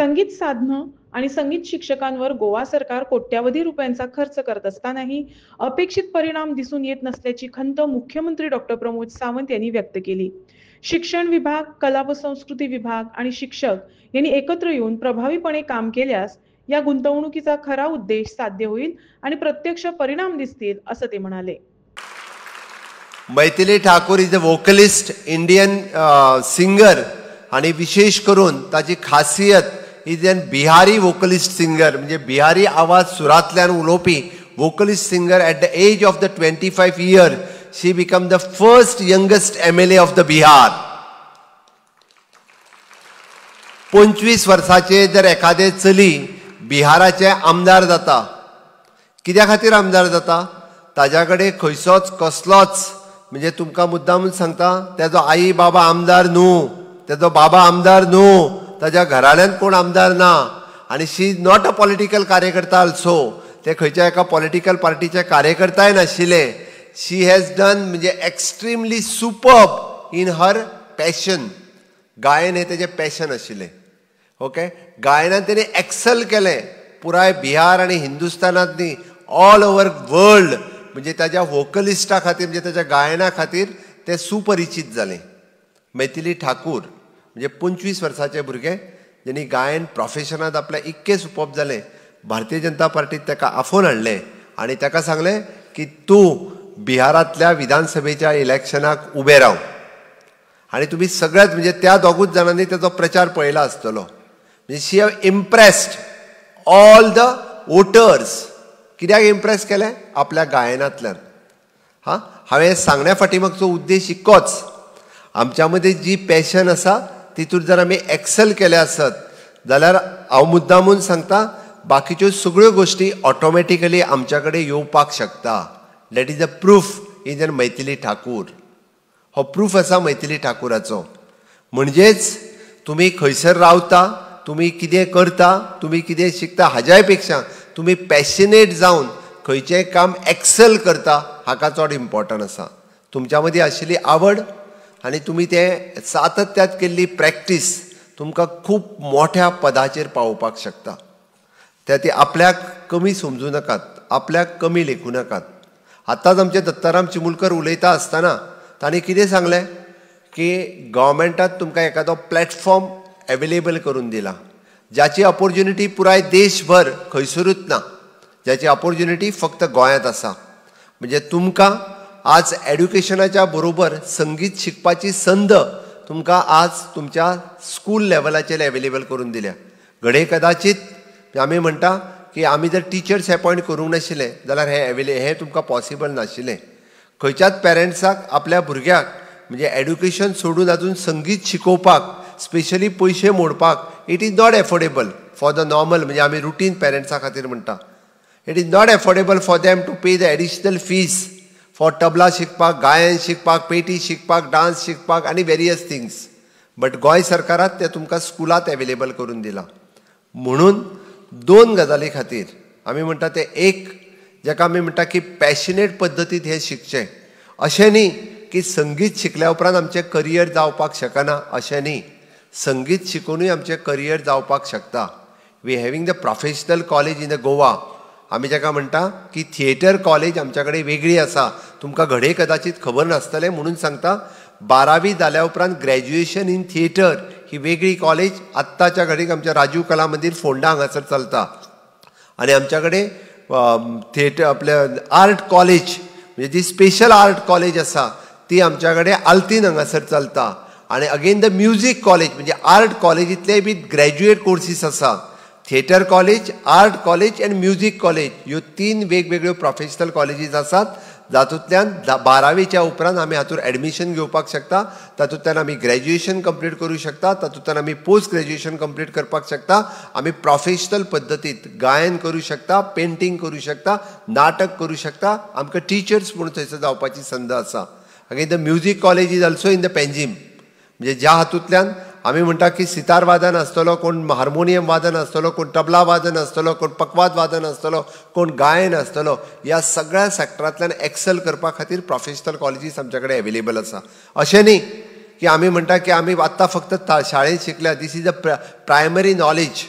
संगीत साधनं आणि संगीत शिक्षकांवर गोवा सरकार कोट्यावधी रुपयांचा खर्च करत असतानाही अपेक्षित परिणाम दिसून येत नसल्याची खंत मुख्यमंत्री डॉक्टर प्रमोद सावंत यांनी व्यक्त केली. शिक्षण विभाग, कला व संस्कृती विभाग आणि शिक्षक यांनी एकत्र येऊन प्रभावीपणे काम केल्यास या गुंतवणुकीचा खरा उद्देश साध्य होईल आणि प्रत्यक्ष परिणाम दिसतील, असं ते म्हणाले. Maithili Thakur is a vocalist, Indian singer आणि विशेष करून ताची खासियत is an Bihari vocalist singer, म्हणजे बिहारी आवाज सुरातल्यान उलोवपी vocalist singer. At the age of the 25 years she become the first youngest MLA of the Bihar. 25 वर्साचे जर एखादे चली बिहाराचे आमदार जाता, कित्या खातीर आमदार जाता? ताज्या कडेन खंयचोच कसलोच, म्हणजे तुमकां मुद्दामून सांगता, तेजो आई बाबा आमदार न्हू, तेजो बाबा आमदार न्हू, ताज्या घराण्यान कोण आमदार ना, आनी शी इज नॉट अ पॉलिटिकल कार्यकर्ता ऑल्सो. ते खंयच्या एका पॉलिटिकल पार्टीचे कार्यकर्ताय नाशिल्ले. शी हॅज डन म्हणजे extremely superb in her passion. गायन हे तेजें पॅशन आशिल्लें. ओके, गायनान तेणी एक्सल केलें पुराय बिहार आनी हिंदुस्तानांत न्ही, ऑल ओवर वर्ल्ड. म्हणजे ताज्या वोकलिस्टा खातीर, म्हणजे ताज्या गायना खातीर ते सुपरिचीत जालें. मैथिली ठाकूर म्हणजे 25 वर्साचे भुरगे जेणी गायन प्रोफेशनांत आपल्या इतके सुपर्ब जालें. भारतीय जनता पार्टीत ताका आफोवन हाडलें आनी ताका सांगलें की तूं बिहारांतल्या विधानसभेच्या इलेक्शनाक उबें राव. आनी तुमी सगळ्यात म्हणजे त्या दोगूच जाणांनी ताचो प्रचार पळयला आसतलो. म्हणजे she have impressed all the voters. कित्याक इम्प्रेस केलें? आपल्या गायनांतल्यान. हांवें सांगण्या फाटीमागचो उद्देश इतकोच, आमच्या मदीं जी पॅशन आसा तितूंत जर आमी एक्सेल केले आसत जाल्यार हांव मुद्दामून सांगता, बाकीच्यो सगळ्यो गोश्टी ऑटोमॅटिकली आमच्या कडेन येवपाक शकता. That is a proof in Maithili Thakur. हो प्रूफ आसा मैथिली ठाकुराचो. म्हणजेच तुमी खंयसर रावता, तुमी कितें करता, तुमी कितें शिकता, हाज्याय पेक्षा तुमी पॅशनेट जावन खंयचेंय काम एक्सेल करता, हाका चड इम्पॉर्टंट आसा. तुमच्या मदीं आशिल्ली आवड आनी तुमी तें सातत्यात केल्ली प्रॅक्टीस तुमकां खूब मोठ्या पदाचेर पावोवपाक शकता. त्या ती आपल्याक कमी समजूं नाकात, आपल्याक कमी लेखूं नाकात. आतांच आमचे दत्ताराम चिमुलकर उलयता आसतना तांणी कितें सांगलें की गव्हर्मेंटान तुमकां एखादो प्लॅटफॉर्म एवेलेबल करून दिला, ज्याची ऑपॉर्च्युनिटी पुराय देशभर खंयसरूच ना, ज्याची ऑपॉर्च्युनिटी फक्त गोंयांत आसा. म्हणजे तुमकां आज एड्युकेशनाच्या बरोबर संगीत शिकपाची संद तुमकां आज तुमच्या स्कूल लेवलाचेर एवेलेबल करून दिल्या. घडये कदाचित आमी म्हणटा की आमी जर टिचर्स अपॉयंट करूंक नाशिल्ले जाल्यार हे तुमकां पॉसिबल नाशिल्लें. खंयच्याच पेरंट्साक आपल्या भुरग्याक म्हणजे एड्युकेशन सोडून आजून संगीत शिकोवपाक, स्पेशली पयशे मोडपाक, it is not affordable for the normal, म्हणजे आमी रुटीन पेरंट्सा खातीर म्हणटा. It is not affordable for them to pay the additional fees for tabla शिकपाक, गायन शिकपाक, पेटी शिकपाक, डान्स शिकपाक आनी वेरियस थिंग्स. बट गोंय सरकारात ते तुमकां स्कुलांत एवेलेबल करून दिला. म्हणून 2 गजाली खातीर आमी म्हणटा ते, एक जेका आमी म्हणटा की पॅशनेट पद्दतीत हे शिकचें. अशें न्ही की संगीत शिकल्या उपरांत आमचें करियर जावपाक शकना, अशें न्ही. संगीत शिकूनय आमचें करियर जावपाक शकता. We having the professional college in the Goa. आमी जेका म्हणटा की थिएटर कॉलेज आमच्या कडेन वेगळी आसा. तुमकां घडये कदाचित खबर नासतलें म्हणून सांगता, 12वी जाल्या उपरांत ग्रॅज्युएशन इन थिएटर ही वेगळी कॉलेज आत्ताच्या घडीक आमच्या राजीव कला मंदिर फोंडा हांगासर चलता. आनी आमच्या कडेन थिएटर आपल्या आर्ट कॉलेज म्हणजे जी स्पेशल आर्ट कॉलेज आसा ती आमच्या कडेन आल्तीन हांगासर चलता. आनी अगेन द म्युजीक कॉलेज म्हणजे आर्ट कॉलेजींतले बी ग्रॅज्युएट कोर्सीस आसा. थिएटर कॉलेज, आर्ट कॉलेज आनी म्युजीक कॉलेज ह्यो 3 वेगवेगळ्यो प्रोफेशनल कॉलेजीस आसात. जातूंतल्यान 12वीच्या उपरांत आमी हातूंत एडमिशन घेवपाक शकता. तातूंतल्यान आमी ग्रॅज्युएशन कंप्लीट करूं शकता. तातूंतल्यान आमी पोस्ट ग्रॅज्युएशन कंप्लीट करपाक शकता. आमी प्रोफेशनल पद्दतीत गायन करूं शकता, पेंटींग करूं शकता, नाटक करूं शकता. आमकां टिचर्स म्हणून थंयसर जावपाची संद आसा. Again the music college is also in the Panjim, म्हणजे ज्या हातूंतल्यान आमी म्हणटा की सितार वादन आसतलो, कोण हार्मोनियम वादन आसतलो, कोण तबला वादन आसतलो, कोण पकवाद वादन आसतलो, कोण गायन आसतलो. ह्या सगळ्या सॅक्टरांतल्यान एक्सेल करपा खातीर प्रोफेशनल कॉलेजीस आमच्या कडेन एवेलेबल आसा. अशें न्ही की आमी म्हणटा की आमी आत्तां फक्त शाळेंत शिकल्या. This is a primary knowledge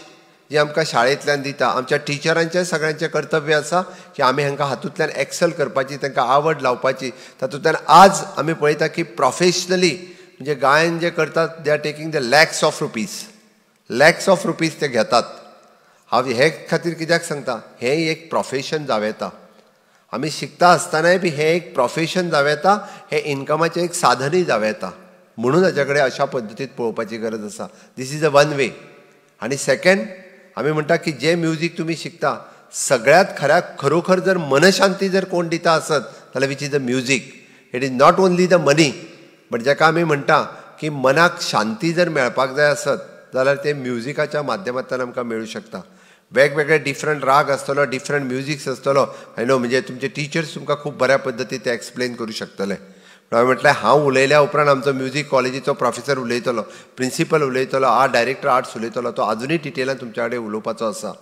जी आमकां शाळेंतल्यान दिता. आमच्या टिचरांचें सगळ्यांचें कर्तव्य आसा की आमी हांकां हातूंतल्यान एक्सेल करपाची, तांकां आवड लावपाची. तातूंतल्यान आज आमी पळयता की प्रोफेशनली म्हणजे गायन जे करतात they are taking the lakhs of rupees ते घेतात. हांव हे खातीर कित्याक सांगता, हें एक प्रोफेशन जावं येता. आमी शिकता आसतनाय बी हें एक प्रोफेशन जावं येता, हें इन्कमाचें एक साधनूय जावं येता. म्हणून हाच्या कडेन अशा पद्दतीन पळोवपाची गरज आसा. This is a one way. आनी सेकंड आमी म्हणटा की जे म्युजीक तुमी शिकता सगळ्यात खरोखर जर मनशांती जर कोण दिता आसत जाल्यार which is the music. It is not only the money, but जाका आमी म्हणटा की मनाक शांती जर मेळपाक जाय आसत जाल्यार ते म्युजिकाच्या माध्यमांतल्यान आमकां मेळूं शकता. वेगवेगळे डिफरंट राग आसतलो, डिफरंट म्युजिक्स आसतलो. नो म्हणजे तुमचे टिचर्स तुमकां खूब बऱ्या पद्दतीन ते एक्सप्लेन करूं शकतले. हांवें म्हटलें हांव उलयल्या उपरांत आमचो म्युजीक कॉलेजीचो प्रोफेसर उलयतलो, प्रिंसिपल उलयतलो, डायरेक्टर आर्ट्स उलयतलो. तो अजुनूय डिटेलान तुमच्या कडेन उलोवपाचो आसा.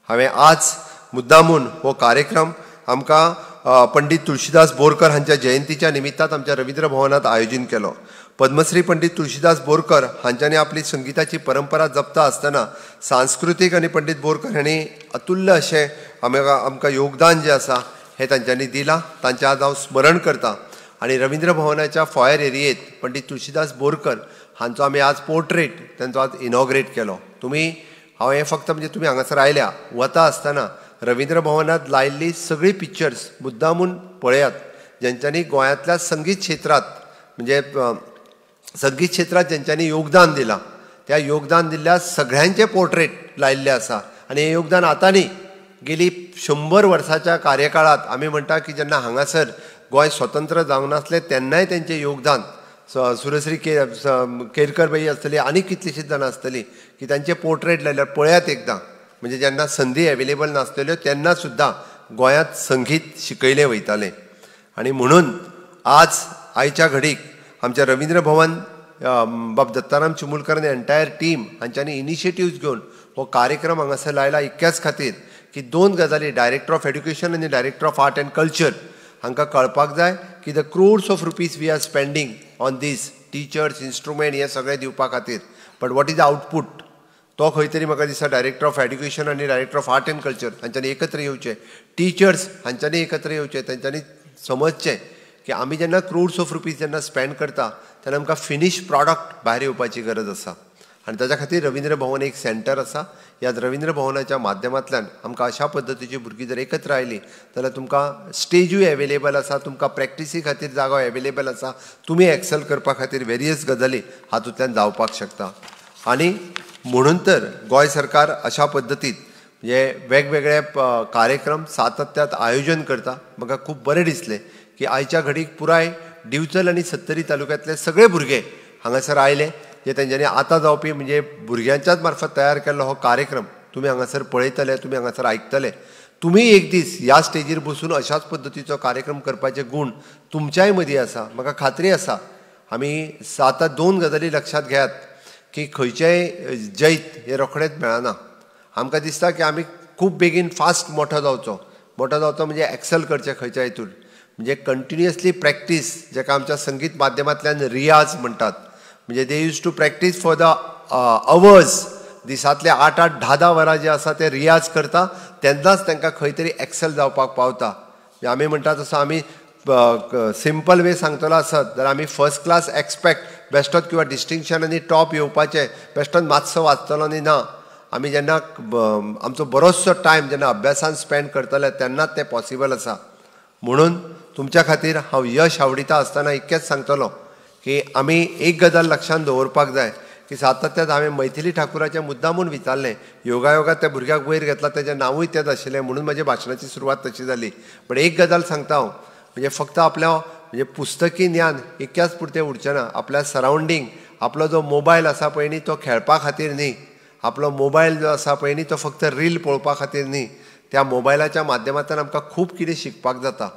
हांवें आज मुद्दामून हो कार्यक्रम आमकां पंडीत तुळशीदास बोरकर हांच्या जयंतीच्या निमित्तान आमच्या रवींद्र भवनात आयोजीत केलो. पद्मश्री पंडीत तुळशीदास बोरकर हांच्यांनी आपली संगिताची परंपरा जपता आसतना सांस्कृतीक आनी पंडीत बोरकर हांणी अतुल्य अशें आमकां योगदान जें आसा हें तांच्यांनी दिलां. तांचें आज हांव स्मरण करतां. आनी रवींद्र भवनाच्या फॉयर एरियेत पंडीत तुळशीदास बोरकर हांचो आमी आज पोर्ट्रेट तांचो आज इनॉग्रेट केलो. हांव हें फक्त म्हणजे तुमी हांगासर आयल्या वता आसतना रवींद्र भवनांत लायिल्ली सगळीं पिक्चर्स मुद्दामून पळयात, जेंच्यांनी गोंयांतल्या संगीत क्षेत्रांत म्हणजे संगीत क्षेत्रांत जेंच्यांनी योगदान दिलां त्या योगदान दिल्ल्या सगळ्यांचे पोर्ट्रेट लायिल्ले आसा. आनी हें योगदान आतां न्ही, गेली 100 वर्साच्या कार्यकाळांत आमी म्हणटा की जेन्ना हांगासर गोंय स्वतंत्र जावंक नासलें तेन्नाय तेंचें योगदान सुरश्री केरकर बाई आसतली आनी कितलींशींच जाणां आसतलीं की तांचे पोर्ट्रेट लायल्यार पळयात एकदां. म्हणजे जेन्ना संदी एवेलेबल नासलेल्यो तेन्ना सुद्दां गोंयांत संगीत शिकयलें वयतालें. आनी म्हणून आयच्या घडीक आमच्या रवींद्र भवन बाब दत्ताराम चिमुलकर आनी एंटायर टीम हांच्यांनी इनिशिएटिव्स घेवन हो कार्यक्रम हांगासर लायला इतक्याच खातीर की 2 गजाली, डायरेक्टर ऑफ एड्युकेशन आनी director of art and culture हांकां कळपाक जाय की the crores of rupees we are spending on this teachers, instrument हे सगळें दिवपा खातीर. But what is the output तो खंय तरी म्हाका दिसता डायरेक्टर ऑफ एड्युकेशन आनी director of art and culture हांच्यांनी एकत्र येवचें, टिचर्स हांच्यांनी एकत्र येवचें, तांच्यांनी समजचें की आमी जेन्ना क्रोर्स ऑफ रुपीज जेन्ना स्पेंड करता तेन्ना आमकां फिनीश प्रॉडक्ट भायर येवपाची गरज आसा. आनी ताच्या खातीर रवींद्र भवन एक सेंटर आसा. ह्या रवींद्र भवनाच्या माध्यमांतल्यान आमकां अशा पद्दतीची भुरगीं जर एकत्र आयलीं जाल्यार तुमकां स्टेजूय एवेलेबल आसा, तुमकां प्रॅक्टिसी खातीर जागो एवेलेबल आसा, तुमी एक्सेल करपा खातीर वेरियस गजाली हातूंतल्यान जावपाक शकता. आनी म्हणून तर गोंय सरकार अशा पद्दतीन म्हणजे वेगवेगळे कार्यक्रम सातत्यात आयोजन करता. म्हाका खूब बरें दिसलें की आयच्या घडीक पुराय दिवचल आनी सत्तरी तालुक्यांतले सगळे भुरगे हांगासर आयले, जे तेंच्यांनी आतां जावपी म्हणजे भुरग्यांच्याच मार्फत तयार केल्लो हो कार्यक्रम तुमी हांगासर पळयतले, तुमी हांगासर आयकतले. तुमी एक दीस ह्या स्टेजीर बसून अशाच पद्दतीचो कार्यक्रम करपाचे गूण तुमच्याय मदीं आसा. म्हाका खात्री आसा आमी आतां 2 गजाली लक्षात घेयात की खंयचेय जैत हे रोखडेंच मेळना. आमकां दिसता की आमी खूब बेगीन फास्ट मोठो जावचो म्हणजे एक्सेल करचें खंयच्या हितून, म्हणजे कंटिन्युअसली प्रॅक्टीस, जाका आमच्या संगीत माध्यमांतल्यान रियाज म्हणटात. म्हणजे they use to practice for the hours, दिसांतले 8-8, 10-10 वरां जे आसा ते रियाज करता, तेन्नाच तांकां खंय तरी एक्सेल जावपाक पावता. आमी म्हणटा तसो आमी सिंपल वे सांगतलो आसत जाल्यार आमी फर्स्ट क्लास एक्सपेक्ट बेश्टोच किंवा डिस्टिंक्शन आनी टॉप येवपाचें बेश्टोच मातसो वाचतलो आनी ना. आमी जेन्ना आमचो बरोचसो टायम जेन्ना अभ्यासान स्पेंड करतले तेन्नाच तें पॉसिबल आसा. म्हणून तुमच्या खातीर हांव यश आवडिता आसतना इतकेंच सांगतलो की आमी एक गजाल लक्षांत दवरपाक जाय की सातत्यान हांवें मैथिली ठाकुराचें मुद्दामून विचारलें, योगायोगात त्या भुरग्याक वयर घेतला तेजें नांवूय तेंच आशिल्लें म्हणून म्हज्या भाशणाची सुरवात तशी जाली. पण एक गजाल सांगता हांव, म्हणजे फक्त आपल्या म्हणजे पुस्तकी ज्ञान इतक्याच पुरतें उरचें ना. आपल्या सरावंडींग आपलो जो मोबायल आसा पळय न्ही तो खेळपा खातीर न्ही, आपलो मोबायल जो आसा पळय न्ही तो फक्त रील पळोवपा खातीर न्ही, त्या मोबायलाच्या माध्यमांतल्यान आमकां खूब कितें शिकपाक जाता.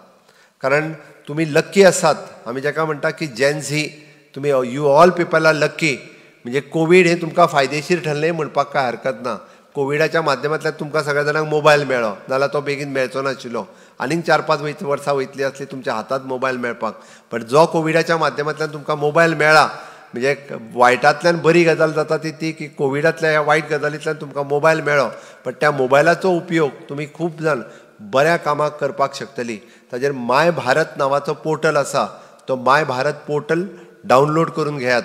कारण तुमी लक्की आसात, आमी जाका म्हणटा की जेन झी, तुमी you all people are lucky. म्हणजे कोवीड हें तुमकां फायदेशीर ठरलें म्हणपाक कांय हरकत ना. कोविडाच्या माध्यमांतल्यान तुमकां सगळ्या जाणांक मोबायल मेळ्ळो, नाल्यार तो बेगीन मेळचो नाशिल्लो. आनीक 4-5 वर्सां वयतलीं आसलीं तुमच्या हातांत मोबायल मेळपाक. बट जो कोविडाच्या माध्यमांतल्यान तुमकां मोबायल मेळ्ळा म्हणजे वायटांतल्यान बरी गजाल जाता ती की कोविडांतल्या ह्या वायट गजालींतल्यान तुमकां मोबायल मेळ्ळो, पण त्या मोबायलाचो उपयोग तुमी खूब जाण बऱ्या कामाक करपाक शकतली. ताजेर माय भारत नांवाचो पोर्टल आसा, तो माय भारत पोर्टल डावनलोड करून घेयात.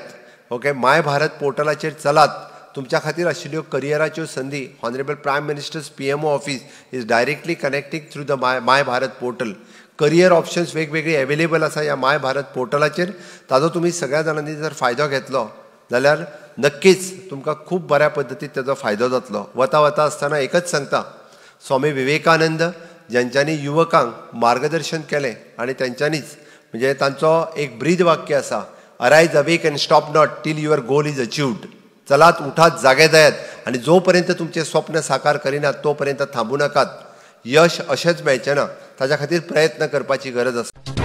ओके, माय भारत पोर्टलाचेर चलात. तुमच्या खातीर आशिल्ल्यो करियराच्यो संदी, honourable prime minister's PMO office is directly connecting through the my Bharat portal. Career options वेगवेगळी अवेलेबल आसा ह्या माय भारत पोर्टलाचेर. ताजो तुमी सगळ्या जाणांनी जर फायदो घेतलो जाल्यार नक्कीच तुमकां खूब बऱ्या पद्दतीन तेजो फायदो जातलो. वता वता आसतना एकच सांगता, स्वामी विवेकानंद ज्यांच्यांनी युवकांक मार्गदर्शन केलें आनी तेंच्यांनीच म्हणजे तांचो एक ब्रीद वाक्य आसा, arise awake and stop not till your goal is achieved. चलात, उठात, जागे जायात आनी जो पर्यंत तुमचे स्वप्न साकार करिनात तो पर्यंत थांबू नाकात. यश अशेंच मेळचें ना, ताच्या खातीर प्रयत्न करपाची गरज आसा.